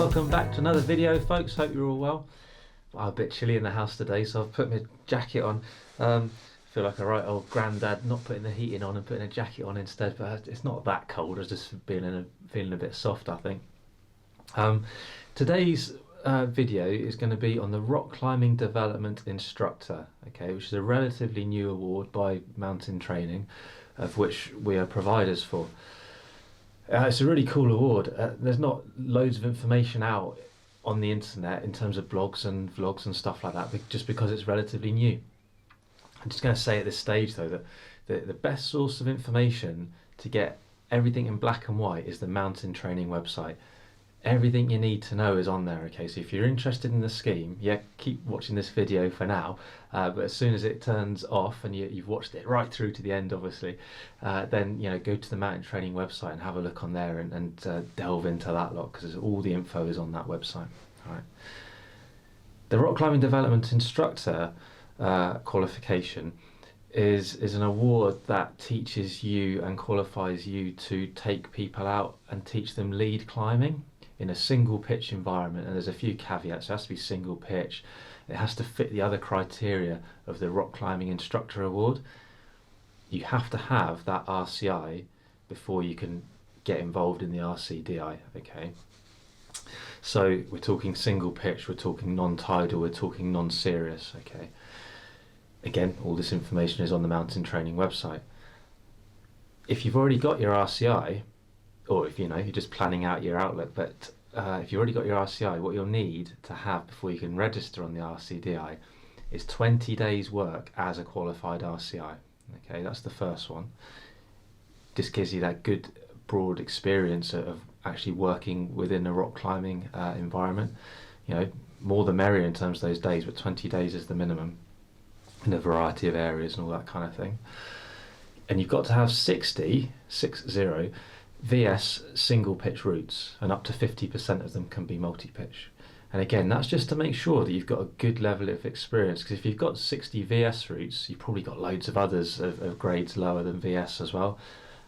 Welcome back to another video, folks. Hope you're all well. I'm a bit chilly in the house today, so I've put my jacket on. Feel like a right old granddad, not putting the heating on and putting a jacket on instead, but it's not that cold. I was just feeling a bit soft, I think. Today's video is going to be on the Rock Climbing Development Instructor, okay, which is a relatively new award by Mountain Training, of which we are providers for. It's a really cool award. There's not loads of information out on the internet in terms of blogs and vlogs and stuff like that, just because it's relatively new. I'm just going to say at this stage though that the best source of information to get everything in black and white is the Mountain Training website. Everything you need to know is on there, okay? So if you're interested in the scheme, yeah, keep watching this video for now, but as soon as it turns off and you've watched it right through to the end, obviously, then go to the Mountain Training website and have a look on there and delve into that lot, because all the info is on that website. All right. The Rock Climbing Development Instructor qualification is an award that teaches you and qualifies you to take people out and teach them lead climbing in a single pitch environment. And there's a few caveats. It has to be single pitch, it has to fit the other criteria of the Rock Climbing Instructor Award. You have to have that RCI before you can get involved in the RCDI, okay? So we're talking single pitch, we're talking non-tidal, we're talking non-serious, okay? Again, all this information is on the Mountain Training website. If you've already got your RCI, or if you're just planning out your outlook, but if you've already got your RCI, what you'll need to have before you can register on the RCDI is 20 days work as a qualified RCI. Okay, that's the first one. This gives you that good broad experience of actually working within a rock climbing environment. More the merrier in terms of those days, but 20 days is the minimum in a variety of areas and all that kind of thing. And you've got to have 60 VS single pitch routes, and up to 50% of them can be multi-pitch. And again, that's just to make sure that you've got a good level of experience, because if you've got 60 VS routes, you've probably got loads of others of grades lower than VS as well.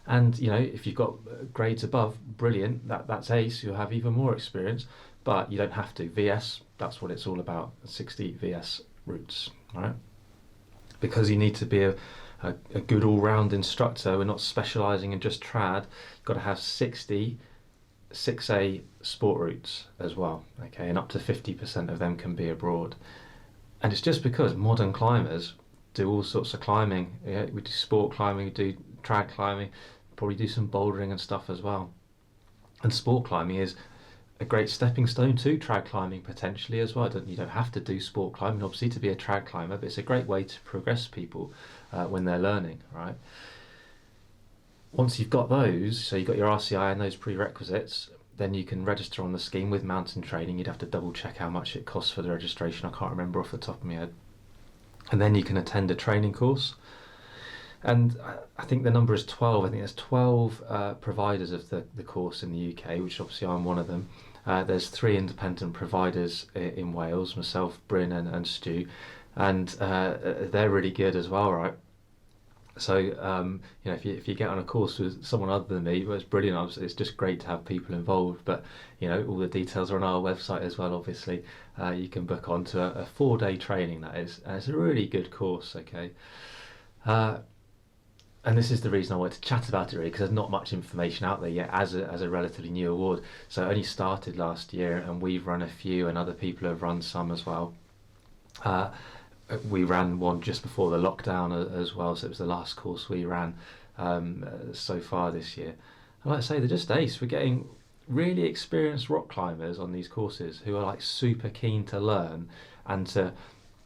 And if you've got grades above, brilliant, that's ace, you'll have even more experience, but you don't have to. VS, that's what it's all about, 60 VS routes, all right? Because you need to be a good all-round instructor. We're not specialising in just trad. You've got to have 60 6A sport routes as well, okay, and up to 50% of them can be abroad. And it's just because modern climbers do all sorts of climbing. Yeah, we do sport climbing, we do trad climbing, probably do some bouldering and stuff as well. And sport climbing is a great stepping stone to trad climbing potentially as well. You don't have to do sport climbing obviously to be a trad climber, but it's a great way to progress people when they're learning, right? Once you've got those, so you've got your RCI and those prerequisites, then you can register on the scheme with Mountain Training. You'd have to double check how much it costs for the registration, I can't remember off the top of my head. And then you can attend a training course. And I think the number is 12. I think there's 12 providers of the course in the UK, which obviously I'm one of them. There's 3 independent providers in Wales, myself, Bryn and Stu, and they're really good as well, right? So if you get on a course with someone other than me, well, it's brilliant. Obviously, it's just great to have people involved. But all the details are on our website as well. Obviously, you can book onto a 4-day training, that is, and it's a really good course. Okay. And this is the reason I wanted to chat about it, really, because there's not much information out there yet as a relatively new award. So it only started last year, and we've run a few, and other people have run some as well. We ran one just before the lockdown as well, so it was the last course we ran so far this year. And like I say, they're just ace. We're getting really experienced rock climbers on these courses who are like super keen to learn and to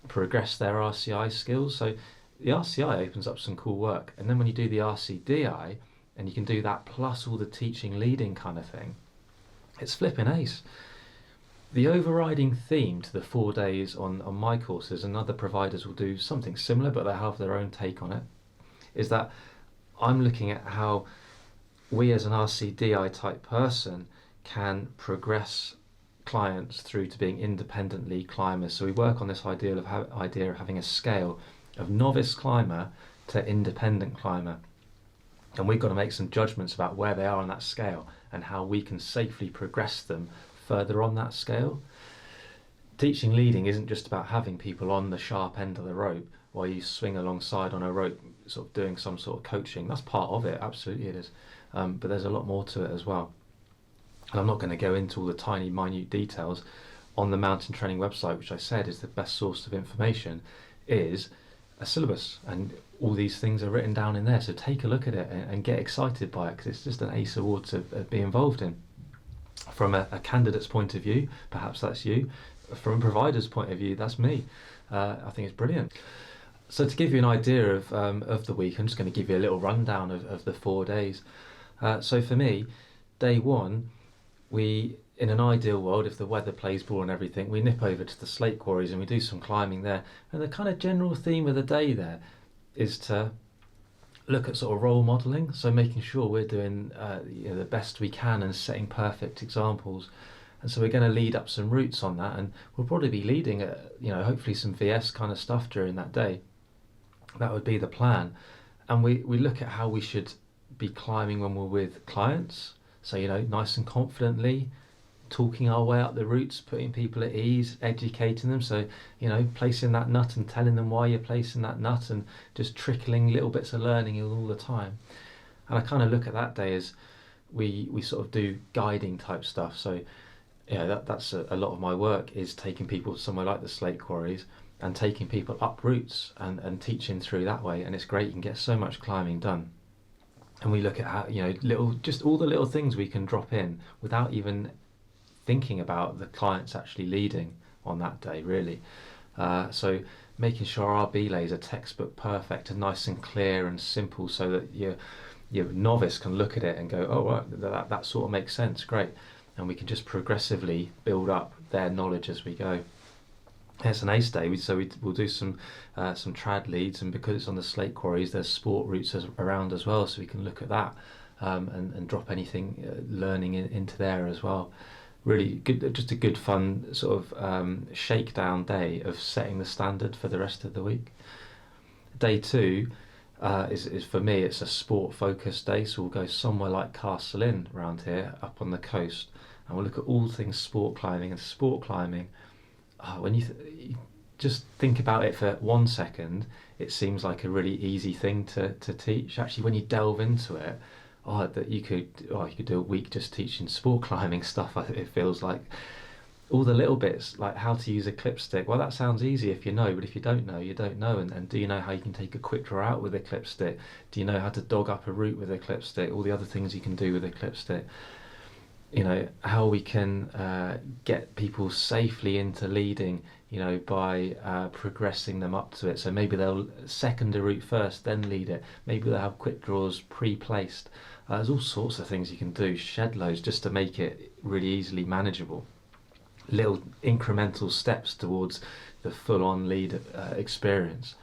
progress their RCI skills. So the RCI opens up some cool work, and then when you do the RCDI and you can do that plus all the teaching leading kind of thing, it's flipping ace. The overriding theme to the 4 days on my courses, and other providers will do something similar but they have their own take on it, is that I'm looking at how we as an RCDI type person can progress clients through to being independent lead climbers. So we work on this idea of having a scale of novice climber to independent climber, and we've got to make some judgments about where they are on that scale and how we can safely progress them further on that scale. Teaching leading isn't just about having people on the sharp end of the rope while you swing alongside on a rope, sort of doing some sort of coaching. That's part of it, absolutely it is. But there's a lot more to it as well. And I'm not going to go into all the tiny, minute details. On the mountain training website, which I said is the best source of information, is a syllabus, and all these things are written down in there. So take a look at it and get excited by it, because it's just an ace award to be involved in. From a candidate's point of view, perhaps that's you. From a provider's point of view, that's me. I think it's brilliant. So to give you an idea of the week, I'm just going to give you a little rundown of the 4 days. So for me, day one, in an ideal world, if the weather plays ball and everything, we nip over to the slate quarries and we do some climbing there. And the kind of general theme of the day there is to look at sort of role modelling, so making sure we're doing the best we can and setting perfect examples. And so we're going to lead up some routes on that, and we'll probably be leading hopefully some VS kind of stuff during that day. That would be the plan. And we look at how we should be climbing when we're with clients. So, nice and confidently, talking our way up the routes, putting people at ease, educating them. So, placing that nut and telling them why you're placing that nut, and just trickling little bits of learning all the time. And I kind of look at that day as we sort of do guiding type stuff. So, that's a lot of my work, is taking people somewhere like the slate quarries and taking people up routes and teaching through that way. And it's great, you can get so much climbing done. And we look at how, just all the little things we can drop in without even thinking about the clients actually leading on that day, really. So making sure our belays are textbook perfect and nice and clear and simple, so that your novice can look at it and go, oh, right, that sort of makes sense, great. And we can just progressively build up their knowledge as we go. It's an ace day, so we'll do some trad leads, and because it's on the slate quarries, there's sport routes around as well, so we can look at that and drop anything learning into there as well. Really good, just a good fun sort of shakedown day of setting the standard for the rest of the week. Day two is for me, it's a sport focused day, so we'll go somewhere like Castle Inn around here up on the coast, and we'll look at all things sport climbing. And sport climbing, when you just think about it for 1 second, it seems like a really easy thing to teach. Actually, when you delve into it, that you could do a week just teaching sport climbing stuff. It feels like all the little bits, like how to use a clip stick. Well, that sounds easy if you know, but if you don't know, you don't know. And do you know how you can take a quick draw out with a clip stick? Do you know how to dog up a route with a clip stick? All the other things you can do with a clip stick. How we can get people safely into leading, by progressing them up to it. So maybe they'll second a route first, then lead it. Maybe they'll have quick draws pre-placed. There's all sorts of things you can do, shed loads, just to make it really easily manageable. Little incremental steps towards the full-on lead experience.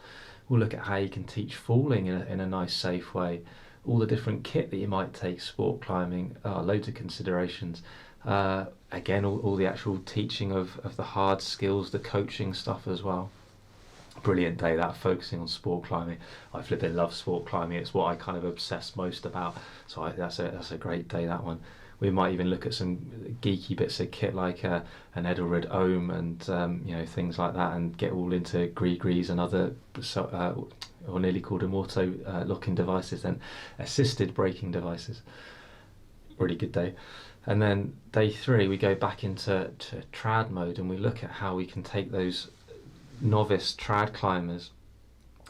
We'll look at how you can teach falling in a nice, safe way. All the different kit that you might take sport climbing, loads of considerations. Again, all the actual teaching of the hard skills, the coaching stuff as well. Brilliant day that, focusing on sport climbing. I flipping love sport climbing. It's what I kind of obsess most about. So that's a great day, that one. We might even look at some geeky bits of kit like an Edelrid Ohm and things like that, and get all into gree-grees and other or nearly called them auto locking devices, then assisted braking devices. Really good day. And then day three, we go back into trad mode, and we look at how we can take those novice trad climbers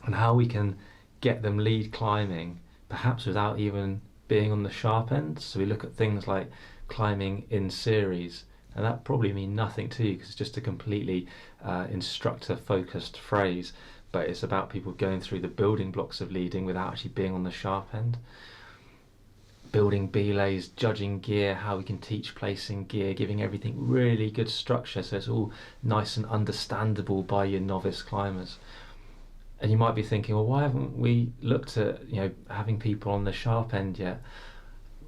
and how we can get them lead climbing, perhaps without even being on the sharp end. So we look at things like climbing in series, and that probably mean nothing to you because it's just a completely instructor focused phrase, but it's about people going through the building blocks of leading without actually being on the sharp end. Building belays, judging gear, how we can teach placing gear, giving everything really good structure so it's all nice and understandable by your novice climbers. And you might be thinking, well, why haven't we looked at having people on the sharp end yet?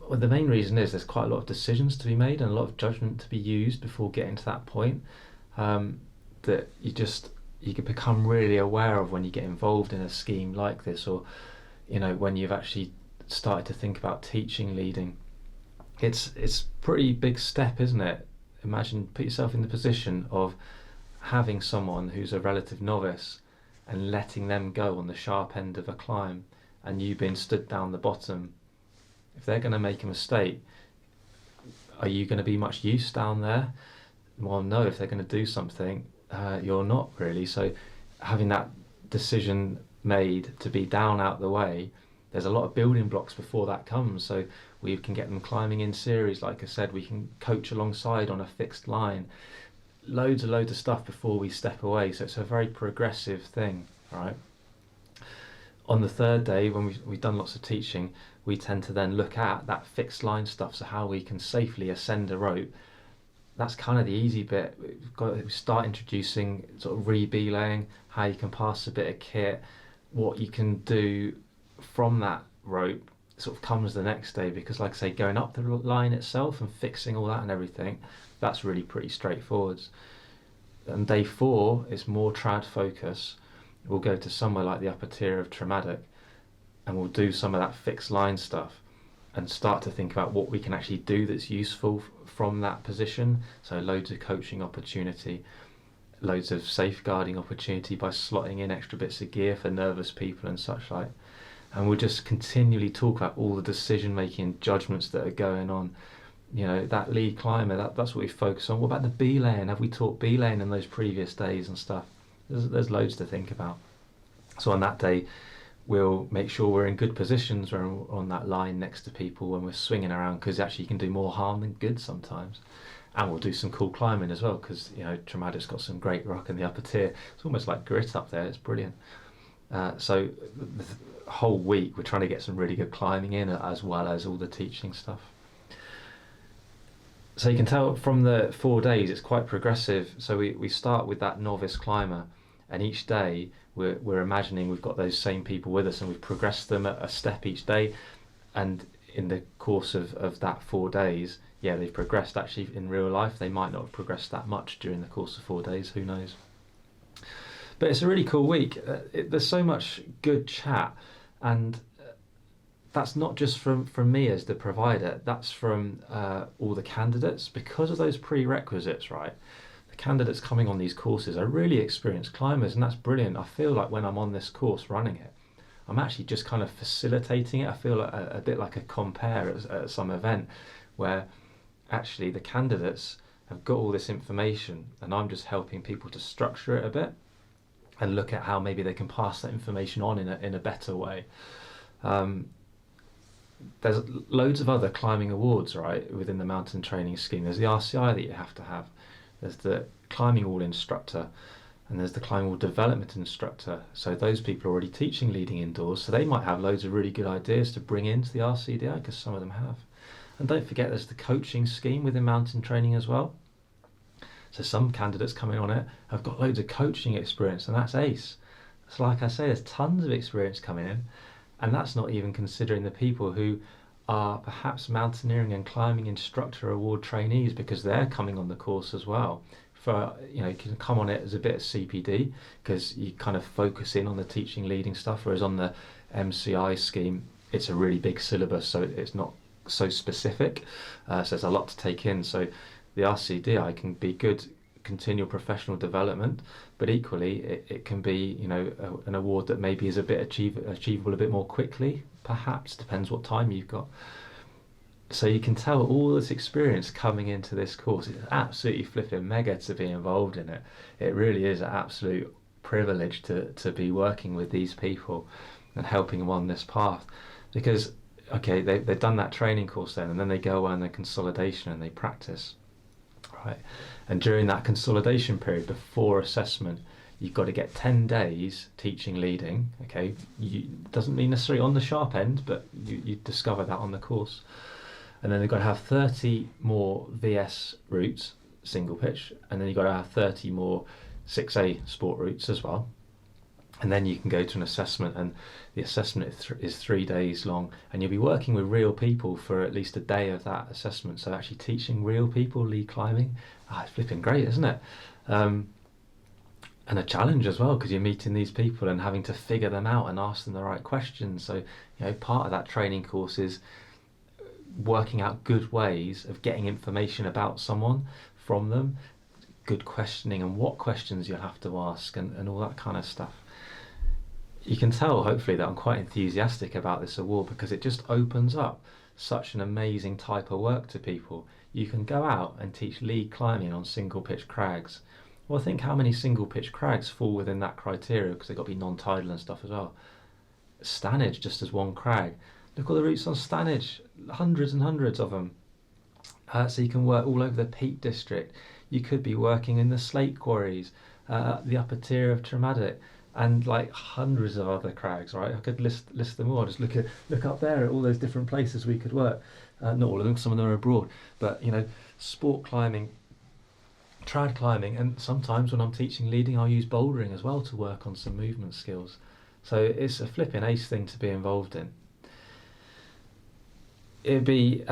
Well, the main reason is there's quite a lot of decisions to be made and a lot of judgment to be used before getting to that point, that you can become really aware of when you get involved in a scheme like this, or when you've actually started to think about teaching leading. It's pretty big step, isn't it? put yourself in the position of having someone who's a relative novice and letting them go on the sharp end of a climb, and you being stood down the bottom. If they're going to make a mistake, are you going to be much use down there? Well, no. If they're going to do something, you're not really. So having that decision made to be down out the way, there's a lot of building blocks before that comes. So we can get them climbing in series, like I said. We can coach alongside on a fixed line. Loads of stuff before we step away. So it's a very progressive thing, right? On the third day, when we've done lots of teaching, we tend to then look at that fixed line stuff, so how we can safely ascend a rope. That's kind of the easy bit. We start introducing sort of re-belaying, how you can pass a bit of kit, what you can do from that rope sort of comes the next day, because like I say, going up the line itself and fixing all that and everything, that's really pretty straightforward. And day 4 is more trad focus. We'll go to somewhere like the upper tier of Traumatic, and we'll do some of that fixed line stuff and start to think about what we can actually do that's useful from that position. So loads of coaching opportunity, loads of safeguarding opportunity by slotting in extra bits of gear for nervous people and such like. And we'll just continually talk about all the decision making judgments that are going on. You know, that lead climber, that's what we focus on. What about the belaying? Have we taught belaying in those previous days and stuff? There's loads to think about. So on that day, we'll make sure we're in good positions when we're on that line next to people when we're swinging around, because actually you can do more harm than good sometimes. And we'll do some cool climbing as well, because, you know, Traumatic's got some great rock in the upper tier. It's almost like grit up there. It's brilliant. So the whole week we're trying to get some really good climbing in, as well as all the teaching stuff. So you can tell from the 4 days it's quite progressive. So we start with that novice climber, and each day we're imagining we've got those same people with us, and we've progressed them a step each day. And in the course of that 4 days, yeah, they've progressed. Actually, in real life, they might not have progressed that much during the course of 4 days. Who knows? But it's a really cool week. There's so much good chat, and that's not just from me as the provider. That's from all the candidates, because of those prerequisites, right? The candidates coming on these courses are really experienced climbers, and that's brilliant. I feel like when I'm on this course running it, I'm actually just kind of facilitating it. I feel like a bit like a compare at some event, where actually the candidates have got all this information, and I'm just helping people to structure it a bit and look at how maybe they can pass that information on in a better way. There's loads of other climbing awards, right, within the mountain training scheme. There's the RCI that you have to have. There's the Climbing Wall Instructor, and there's the Climbing Wall Development Instructor. So those people are already teaching leading indoors, so they might have loads of really good ideas to bring into the RCDI, because some of them have. And don't forget, there's the coaching scheme within mountain training as well. So some candidates coming on it have got loads of coaching experience, and that's ace. So like I say, there's tons of experience coming in, and that's not even considering the people who are perhaps mountaineering and climbing instructor award trainees, because they're coming on the course as well. For, you know, you can come on it as a bit of CPD, because you kind of focus in on the teaching leading stuff, whereas on the MCI scheme, it's a really big syllabus, so it's not so specific. So there's a lot to take in. So the RCDI can be good continual professional development, but equally it can be, you know, an award that maybe is a bit achievable a bit more quickly, perhaps, depends what time you've got. So you can tell all this experience coming into this course. It's absolutely flipping mega to be involved in it. It really is an absolute privilege to be working with these people and helping them on this path, because okay, they've done that training course then, and then they go on their consolidation and they practice. Right, and during that consolidation period before assessment, you've got to get 10 days teaching leading. Okay, doesn't mean necessarily on the sharp end, but you discover that on the course. And then they've got to have 30 more VS routes, single pitch, and then you've got to have 30 more 6A sport routes as well. And then you can go to an assessment, and the assessment is 3 days long, and you'll be working with real people for at least a day of that assessment. So actually teaching real people lead climbing, it's flipping great, isn't it? And a challenge as well, because you're meeting these people and having to figure them out and ask them the right questions. So, you know, part of that training course is working out good ways of getting information about someone from them, good questioning and what questions you'll have to ask and all that kind of stuff. You can tell, hopefully, that I'm quite enthusiastic about this award because it just opens up such an amazing type of work to people. You can go out and teach lead climbing on single pitch crags. Well, think how many single pitch crags fall within that criteria, because they've got to be non-tidal and stuff as well. Stanage, just as one crag. Look at the routes on Stanage, hundreds and hundreds of them. So you can work all over the Peak District. You could be working in the slate quarries, the upper tier of Traumatic, and like hundreds of other crags, right? I could list them all. Just look up there at all those different places we could work. Not all of them, some of them are abroad. But sport climbing, trad climbing, and sometimes when I'm teaching leading, I'll use bouldering as well to work on some movement skills. So it's a flipping ace thing to be involved in. It'd be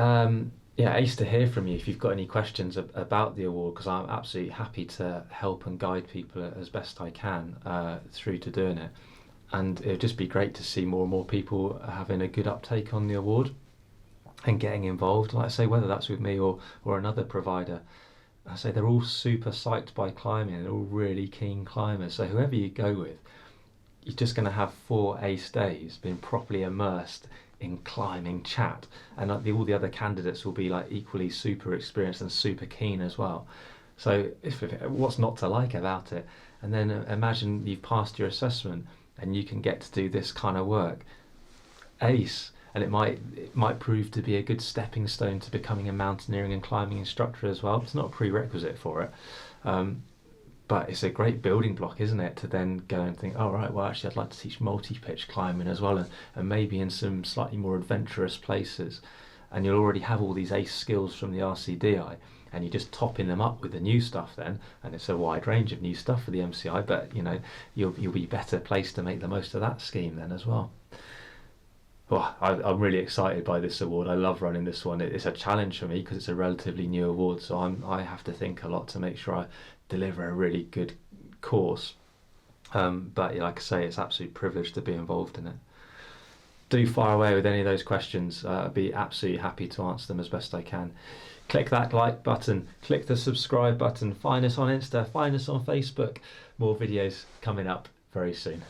ace to hear from you if you've got any questions about the award, because I'm absolutely happy to help and guide people as best I can through to doing it. And it'd just be great to see more and more people having a good uptake on the award and getting involved. Like I say, whether that's with me or another provider, I say they're all super psyched by climbing. They're all really keen climbers. So whoever you go with, you're just going to have 4 ace days being properly immersed in climbing chat, and all the other candidates will be like equally super experienced and super keen as well. So what's not to like about it? And then imagine you've passed your assessment and you can get to do this kind of work. Ace. And it might prove to be a good stepping stone to becoming a mountaineering and climbing instructor as well. It's not a prerequisite for it, but it's a great building block, isn't it, to then go and think, oh right, well actually I'd like to teach multi-pitch climbing as well, and maybe in some slightly more adventurous places. And you'll already have all these ace skills from the RCDI, and you're just topping them up with the new stuff then, and it's a wide range of new stuff for the MCI, but you'll be better placed to make the most of that scheme then as well. Well, I'm really excited by this award. I love running this one. It's a challenge for me because it's a relatively new award, so I have to think a lot to make sure I deliver a really good course. But like I say, it's an absolute privilege to be involved in it. Do fire away with any of those questions. I'd be absolutely happy to answer them as best I can. Click that like button, click the subscribe button, find us on Insta, find us on Facebook. More videos coming up very soon.